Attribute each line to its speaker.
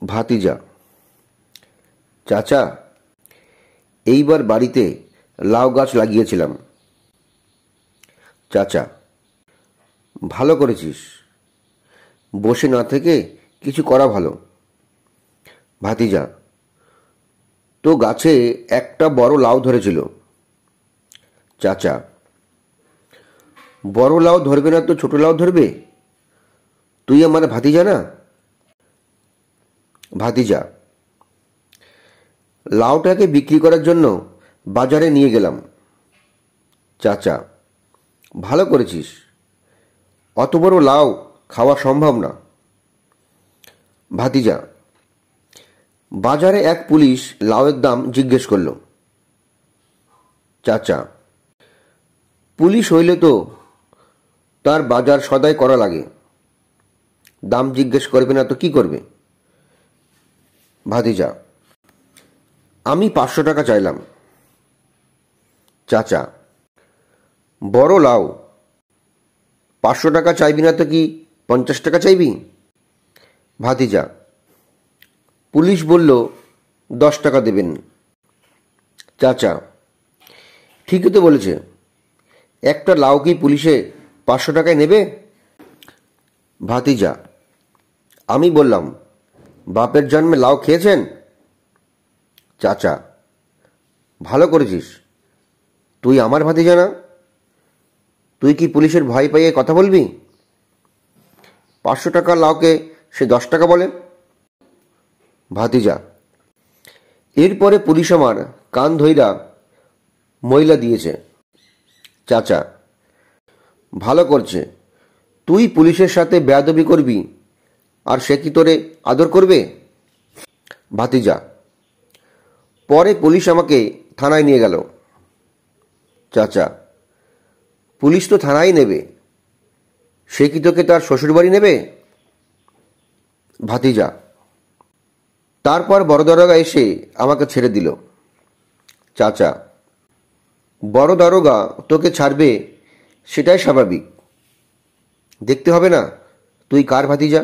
Speaker 1: ভাতিজা: চাচা, এইবার বাড়িতে লাউ গাছ লাগিয়েছিলাম। চাচা: ভালো করেছিস, বসে না থেকে কিছু করা ভালো। ভাতিজা: তো গাছে একটা বড় লাউ ধরেছিল। চাচা: বড় লাউ ধরবে না তো ছোট লাউ ধরবে? তুই আমার ভাতিজা না? ভাতিজা: লাউটাকে বিক্রি করার জন্য বাজারে নিয়ে গেলাম। চাচা: ভালো করেছিস, অত বড় লাউ খাওয়া সম্ভব না। ভাতিজা: বাজারে এক পুলিশ লাউয়ের দাম জিজ্ঞেস করল। চাচা: পুলিশ হইলে তো তার বাজার সদাই করা লাগে, দাম জিজ্ঞেস করবে না তো কি করবে? ভাতিজা: আমি 500 টাকা চাইলাম। চাচা: বড় লাউ, 500 টাকা চাইবি না তো কি 50 টাকা চাইবি? ভাতিজা: পুলিশ বলল 10 টাকা দেবেন। চাচা: ঠিকই তো বলেছে, একটা লাউ কি পুলিশে 500 টাকায় নেবে? ভাতিজা: আমি বললাম, বাপের জন্মে লাউ খেয়েছেন? চাচা: ভালো করেছিস, তুই আমার ভাতিজা না? তুই কি পুলিশের ভয় পাইয়ে কথা বলবি? 500 টাকার লাউকে সে 10 টাকা বলে? ভাতিজা: এরপরে পুলিশ আমার কান ধইরা ময়লা দিয়েছে। চাচা: ভালো করছে, তুই পুলিশের সাথে বেয়াদবি করবি আর সে কি তোরে আদর করবে? ভাতিজা: পরে পুলিশ আমাকে থানায় নিয়ে গেল। চাচা: পুলিশ তো থানায় নেবে, সে কি তোকে তার শ্বশুরবাড়ি নেবে? ভাতিজা: তারপর বড় দারোগা এসে আমাকে ছেড়ে দিল। চাচা: বড় দারোগা তোকে ছাড়বে সেটাই স্বাভাবিক, দেখতে হবে না তুই কার ভাতিজা?